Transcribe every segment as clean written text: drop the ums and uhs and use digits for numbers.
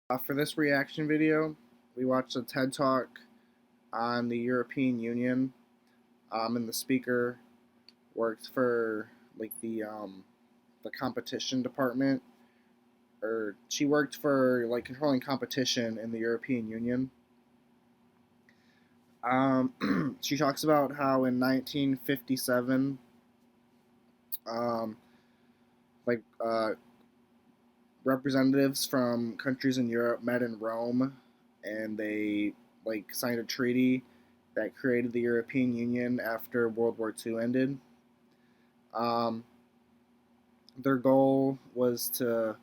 For this reaction video, we watched a TED Talk on the European Union, and the speaker worked for like the competition department, or she worked for like controlling competition in the European Union. She talks about how in 1957, um, like representatives from countries in Europe met in Rome, and they like signed a treaty that created the European Union after World War II ended. Um, their goal was to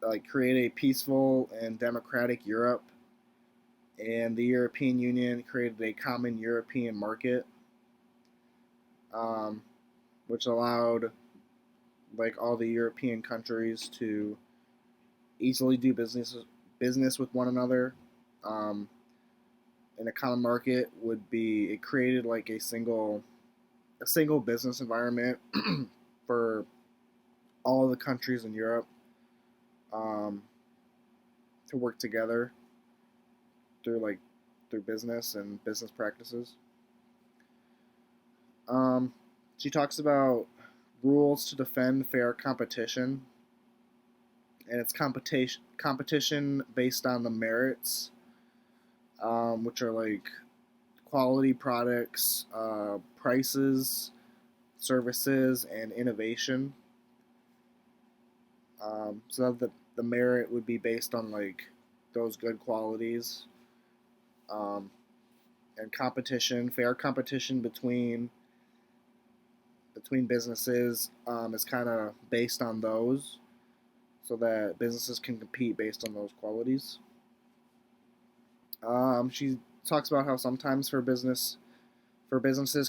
like create a peaceful and democratic Europe, and the European Union created a common European market, um, which allowed like all the European countries to easily do business with one another. Um, in a common market would be it created like a single business environment for all the countries in Europe, um, to work together through business and business practices. Um, she talks about rules to defend fair competition, and it's competition based on the merits, which are like quality products, prices, services, and innovation. So that the merit would be based on like those good qualities, um, and competition, fair competition between businesses, is kind of based on those, so that businesses can compete based on those qualities. She talks about how sometimes for businesses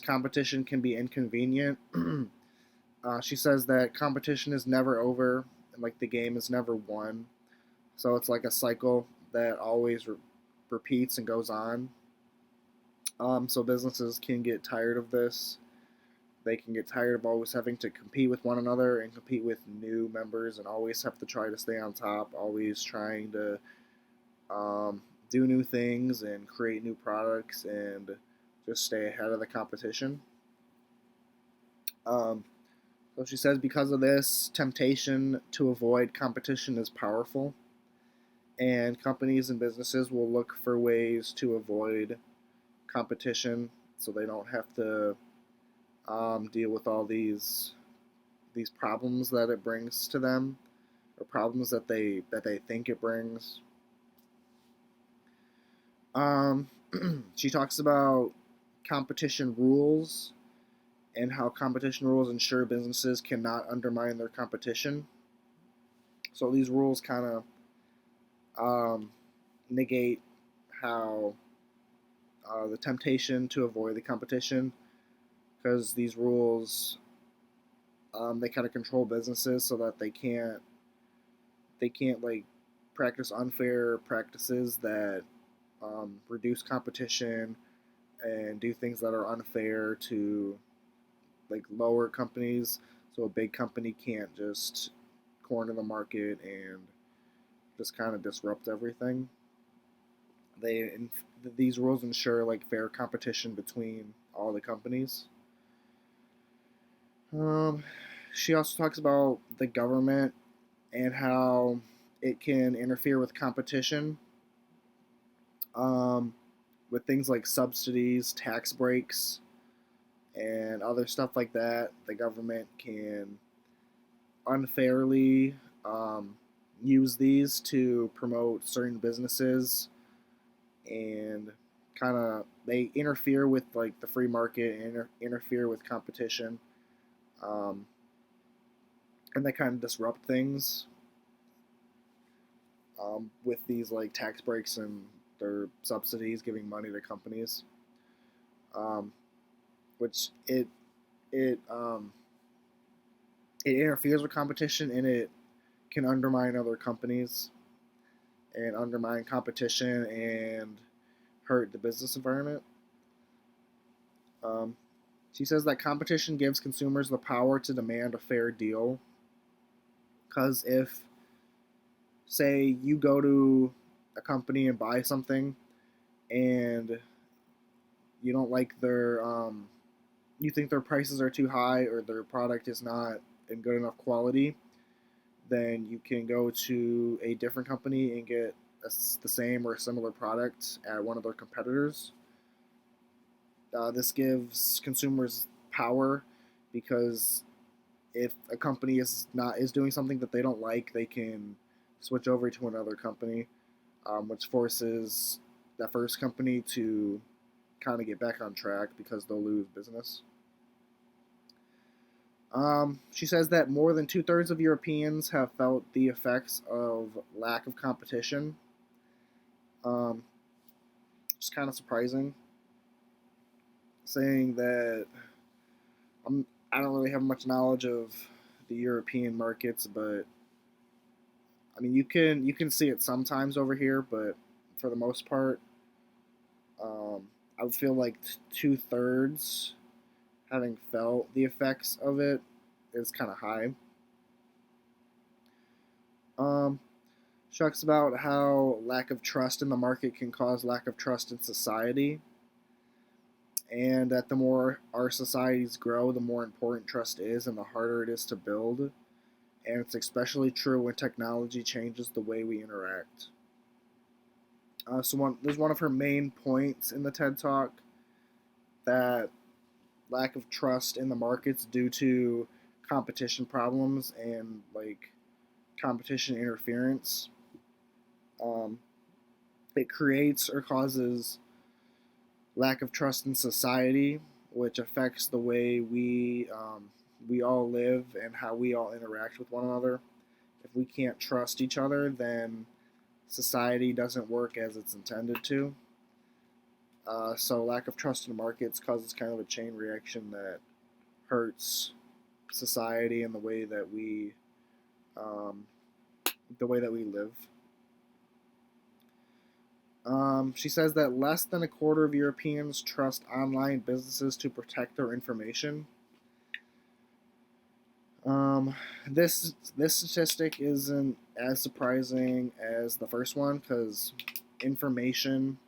competition can be inconvenient. She says that competition is never over, and like the game is never won. So it's like a cycle that always repeats and goes on. So businesses can get tired of this. They can get tired of always having to compete with one another and compete with new members, and always have to try to stay on top, always trying to do new things and create new products and just stay ahead of the competition. Um, so she says because of this, temptation to avoid competition is powerful, and companies and businesses will look for ways to avoid competition so they don't have to deal with all these problems that it brings to them, or problems that they think it brings. Um, she talks about competition rules and how competition rules ensure businesses cannot undermine their competition. So these rules kind of um, negate how the temptation to avoid the competition, because these rules, they kind of control businesses so that they can't like practice unfair practices that reduce competition and do things that are unfair to like lower companies. So a big company can't just corner the market and just kind of disrupt everything. They these rules ensure like fair competition between all the companies. Um, she also talks about the government and how it can interfere with competition, um, with things like subsidies, tax breaks, and other stuff like that. The government can unfairly use these to promote certain businesses, and kind of they interfere with like the free market and interfere with competition, um, and they kind of disrupt things, with these like tax breaks and their subsidies giving money to companies, um, which it um, it interferes with competition, and it can undermine other companies and undermine competition and hurt the business environment. Um, she says that competition gives consumers the power to demand a fair deal, because if say you go to a company and buy something, and you don't like their you think their prices are too high or their product is not in good enough quality, then you can go to a different company and get the same or similar product at one of their competitors. This gives consumers power, because if a company is doing something that they don't like, they can switch over to another company, which forces that first company to kind of get back on track because they'll lose business. She says that more than 2/3 of Europeans have felt the effects of lack of competition. Um, it's kind of surprising, saying that I don't really have much knowledge of the European markets, but I mean you can see it sometimes over here, but for the most part, I would feel like 2/3 having felt the effects of it is kind of high. Um, she talks about how lack of trust in the market can cause lack of trust in society, and that the more our societies grow, the more important trust is and the harder it is to build. And it's especially true when technology changes the way we interact. There's one of her main points in the TED Talk, that lack of trust in the markets due to competition problems and like competition interference. Um, it creates or causes lack of trust in society, which affects the way we all live and how we all interact with one another. If we can't trust each other, then society doesn't work as it's intended to. So lack of trust in the markets causes kind of a chain reaction that hurts society and um, the way that we live. She says that less than a quarter of Europeans trust online businesses to protect their information. Um, this statistic isn't as surprising as the first one, because information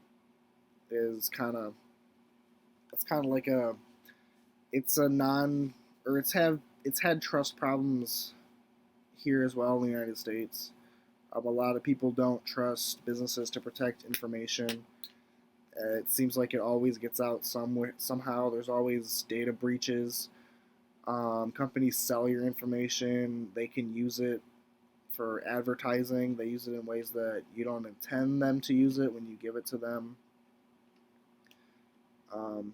is kind of like a it's a non or it's had trust problems here as well in the United States. A lot of people don't trust businesses to protect information. It seems like it always gets out somewhere somehow. There's always data breaches. Companies sell your information. They can use it for advertising. They use it in ways that you don't intend them to use it when you give it to them.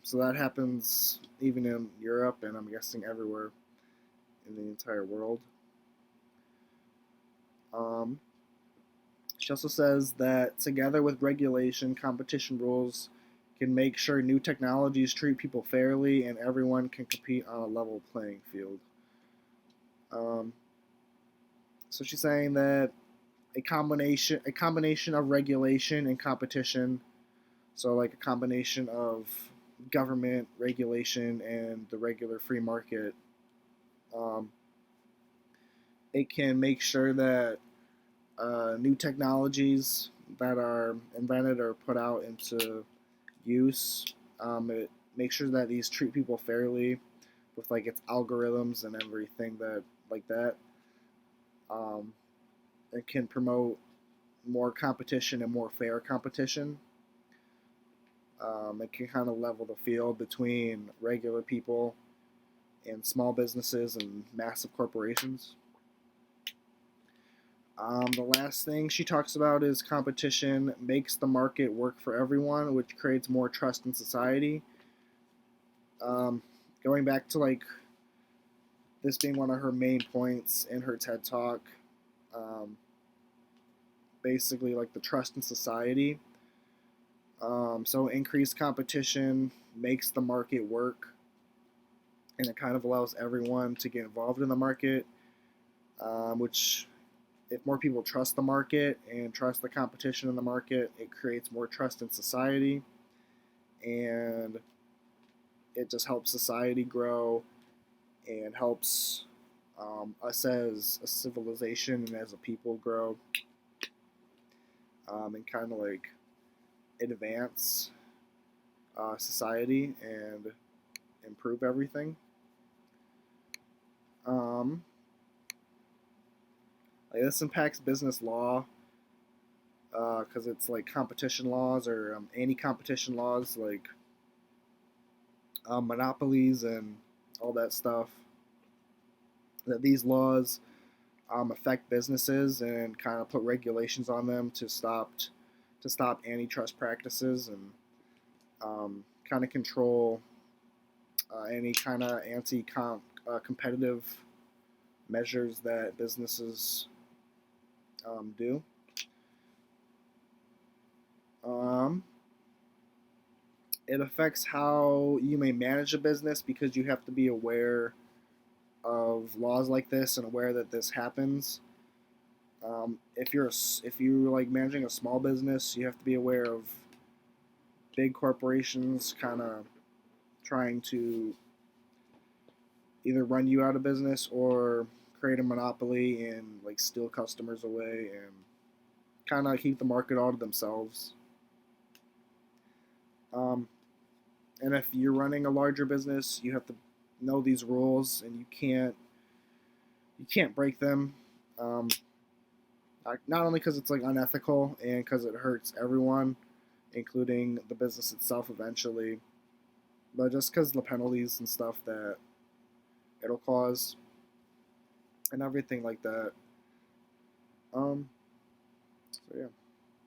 So that happens even in Europe, and I'm guessing everywhere in the entire world. Um, she also says that together with regulation, competition rules can make sure new technologies treat people fairly and everyone can compete on a level playing field. Um, so she's saying that a combination of regulation and competition, so like a combination of government regulation and the regular free market, um, it can make sure that new technologies that are invented or put out into use, it makes sure that these treat people fairly with like its algorithms and everything that like that. Um, it can promote more competition and more fair competition. It can kind of level the field between regular people and small businesses and massive corporations. The last thing she talks about is competition makes the market work for everyone, which creates more trust in society. Um, Going back to like this being one of her main points in her TED Talk, um, basically like the trust in society. So increased competition makes the market work, and it kind of allows everyone to get involved in the market, which if more people trust the market and trust the competition in the market, it creates more trust in society, and it just helps society grow and helps us as a civilization and as a people grow. and kind of like advance society and improve everything. Um, like this impacts business law because it's like competition laws or anti-competition laws, like monopolies and all that stuff. That these laws affect businesses and kind of put regulations on them to stop antitrust practices and kind of control any kind of anti-competitive measures that businesses do. Um, it affects how you may manage a business because you have to be aware of laws like this and aware that this happens. If you're like managing a small business, you have to be aware of big corporations kind of trying to either run you out of business or create a monopoly and like steal customers away and kind of keep the market all to themselves. Um, and if you're running a larger business, you have to know these rules and you can't break them. Um, not only because it's like unethical and because it hurts everyone, including the business itself eventually, but just because the penalties and stuff that it'll cause and everything like that. Um, so yeah.